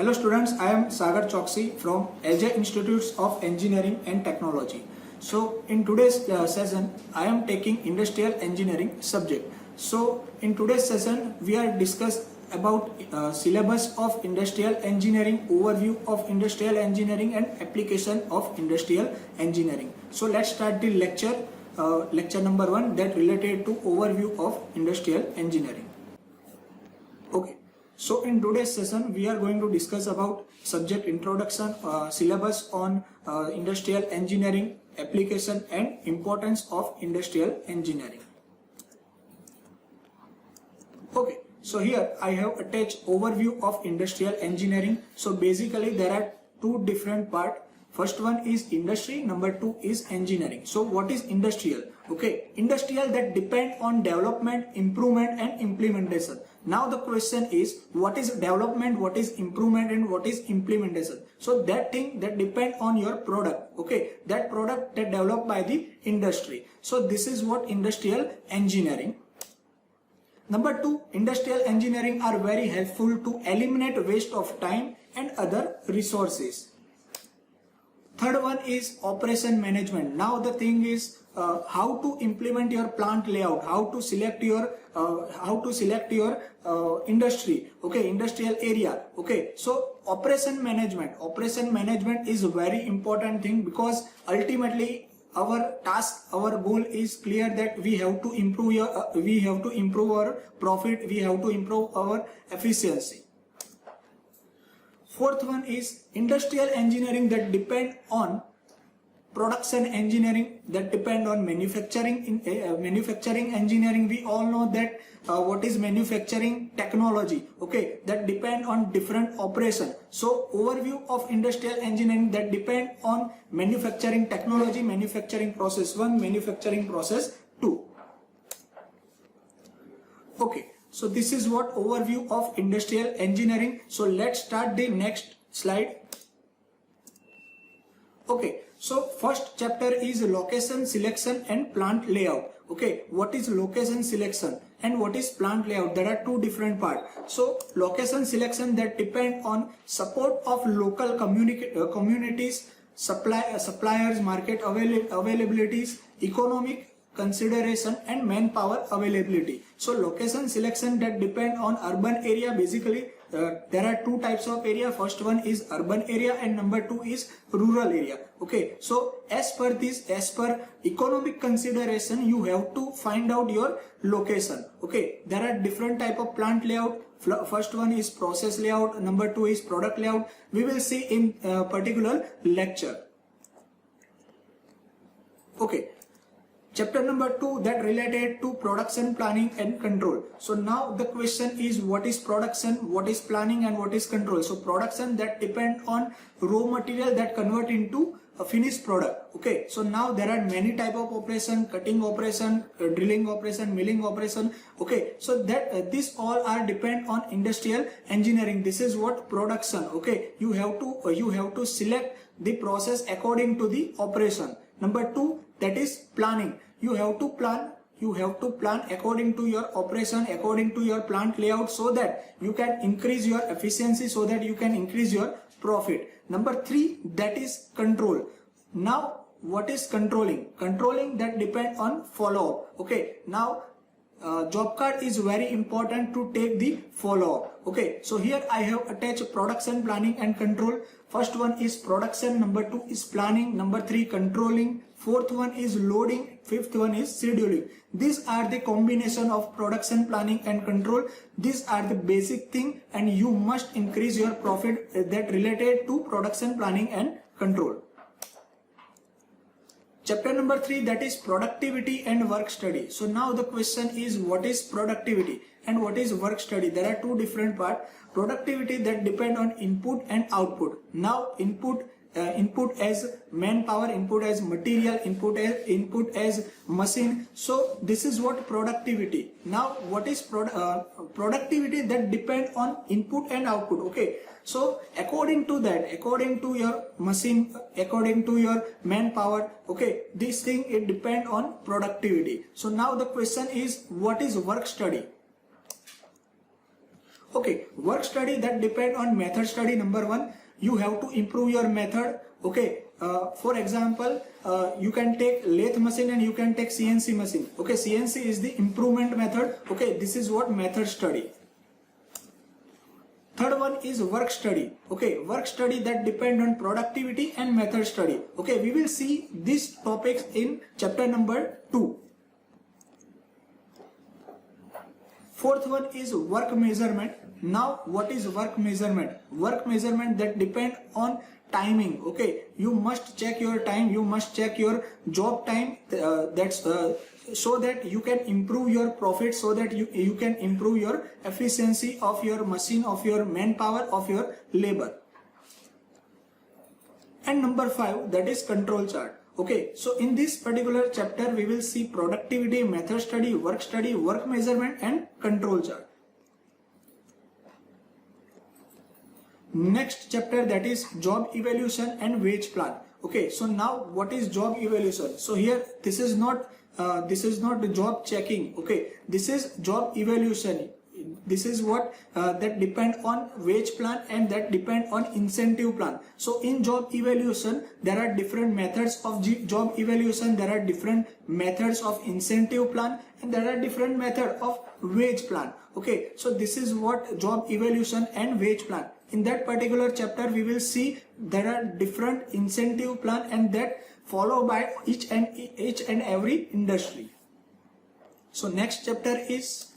Hello students, I am Sagar Choksi from AJ Institutes of Engineering and Technology. So in today's session, I am taking industrial engineering subject. So in today's session, we are discuss about syllabus of industrial engineering, overview of industrial engineering and application of industrial engineering. So let's start the lecture, lecture number 1 that related to overview of industrial engineering. Okay. So in today's session, we are going to discuss about subject introduction, syllabus on industrial engineering, application and importance of industrial engineering. Okay, so here I have attached overview of industrial engineering. So basically there are two different parts. First one is industry, number 2 is engineering. So what is industrial? Okay, industrial that depend on development, improvement and implementation. Now the question is, what is development, what is improvement and what is implementation? So that thing that depend on your product, okay, that product that developed by the industry. So this is what industrial engineering. Number 2, industrial engineering are very helpful to eliminate waste of time and other resources. Third one is operation management. Now the thing is how to implement your plant layout, how to select your industry, okay, industrial area. Okay, so operation management is a very important thing, because ultimately our task, our goal is clear that we have to improve our profit, we have to improve our efficiency. Fourth one is industrial engineering that depend on production engineering, that depend on manufacturing. In manufacturing engineering, we all know that what is manufacturing technology, okay, that depend on different operation. So overview of industrial engineering that depend on manufacturing technology, manufacturing process 1, manufacturing process 2. Okay. So this is what overview of industrial engineering. So let's start the next slide. Okay, so first chapter is location selection and plant layout. Okay, what is location selection and what is plant layout? There are two different parts. So location selection that depend on support of local communities, suppliers, market availabilities, economic consideration and manpower availability. So location selection that depend on urban area. Basically there are two types of area. First one is urban area and number 2 is rural area. Okay, so as per economic consideration, you have to find out your location. Okay, there are different type of plant layout. First one is process layout, number 2 is product layout. We will see in particular lecture. Okay, chapter number 2 that related to production planning and control. So now the question is, what is production, what is planning and what is control? So production that depend on raw material that convert into a finished product. Okay, so now there are many type of operation: cutting operation, drilling operation, milling operation. Okay, so that these all are depend on industrial engineering. This is what production. Okay, you have to select the process according to the operation. Number 2, that is planning. You have to plan according to your operation, according to your plant layout, so that you can increase your efficiency, so that you can increase your profit. Number 3, that is control. Now what is controlling? Controlling that depend on follow-up. Okay, now job card is very important to take the follow-up. Okay, so here I have attached production, planning and control. First one is production, number 2 is planning, number 3 controlling, fourth one is loading, fifth one is scheduling. These are the combination of production, planning and control. These are the basic thing, and you must increase your profit that related to production, planning and control. Chapter number 3, that is productivity and work study. So now the question is, what is productivity and what is work study? There are two different parts. Productivity that depend on input and output. Now input as manpower, input as material, input as machine. So this is what productivity. Now what is productivity that depend on input and output? Okay, so according to that, according to your machine, according to your manpower, okay, this thing it depend on productivity. So now the question is, what is work study? Okay, work study that depend on method study. Number one, you have to improve your method. Okay, for example, you can take lathe machine and you can take CNC machine. Okay, CNC is the improvement method. Okay, this is what method study. Third one is work study. Okay, work study that depend on productivity and method study. Okay, we will see these topics in chapter number 2. Fourth one is work measurement. Now, what is work measurement? Work measurement that depend on timing. Okay, you must check your time, you must check your job time, so that you can improve your profit, so that you can improve your efficiency of your machine, of your manpower, of your labor. And number 5, that is control chart. Okay, so in this particular chapter we will see productivity, method study, work measurement and control chart. Next chapter, that is job evaluation and wage plan. Okay, so now what is job evaluation? So here this is not the job checking. Okay, this is job evaluation. This is what that depend on wage plan and that depend on incentive plan. So in job evaluation there are different methods of job evaluation, there are different methods of incentive plan, and there are different method of wage plan. Okay, so this is what job evaluation and wage plan. In that particular chapter we will see there are different incentive plan and that followed by each and every industry. So next chapter is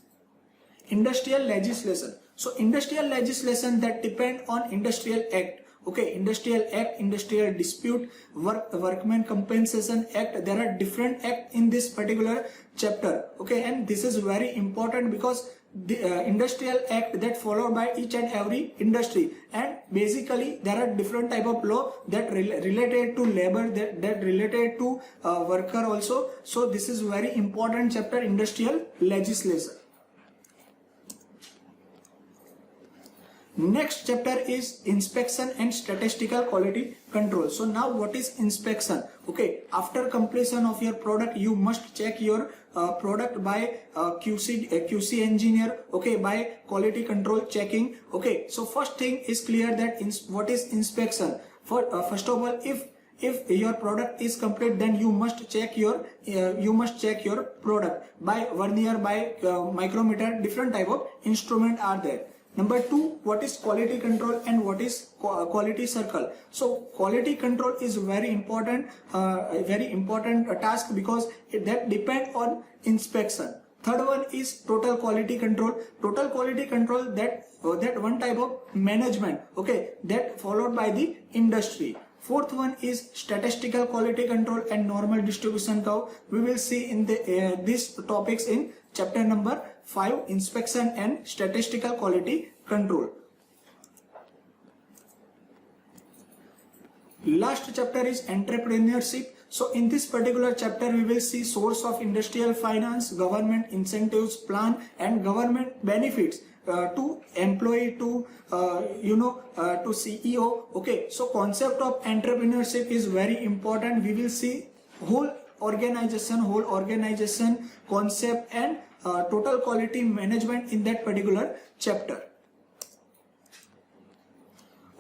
industrial legislation. So industrial legislation that depend on Industrial Act. Okay, Industrial Act, Industrial Dispute, Workmen Compensation Act. There are different acts in this particular chapter. Okay, and this is very important because the Industrial Act that followed by each and every industry, and basically there are different type of law that related to labor, that related to worker also. So this is very important chapter, industrial legislation. Next chapter is inspection and statistical quality control. So now what is inspection? Okay, after completion of your product you must check your product by QC engineer. Okay, by quality control checking. Okay, so first thing is clear that what is inspection. First of all, if your product is complete, then you must check your product by vernier, by micrometer. Different type of instrument are there. Number 2, what is quality control and what is quality circle? So quality control is very important task because that depend on inspection. Third one is total quality control. Total quality control, that one type of management. Okay, that followed by the industry. Fourth one is statistical quality control and normal distribution curve. We will see in these topics in chapter number 5, inspection and statistical quality control. Last chapter is entrepreneurship. So in this particular chapter we will see source of industrial finance, government incentives plan and government benefits to employee, to to CEO. Okay, so concept of entrepreneurship is very important. We will see whole organization concept and total quality management in that particular chapter.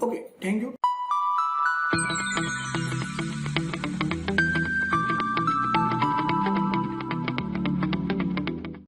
Okay, thank you.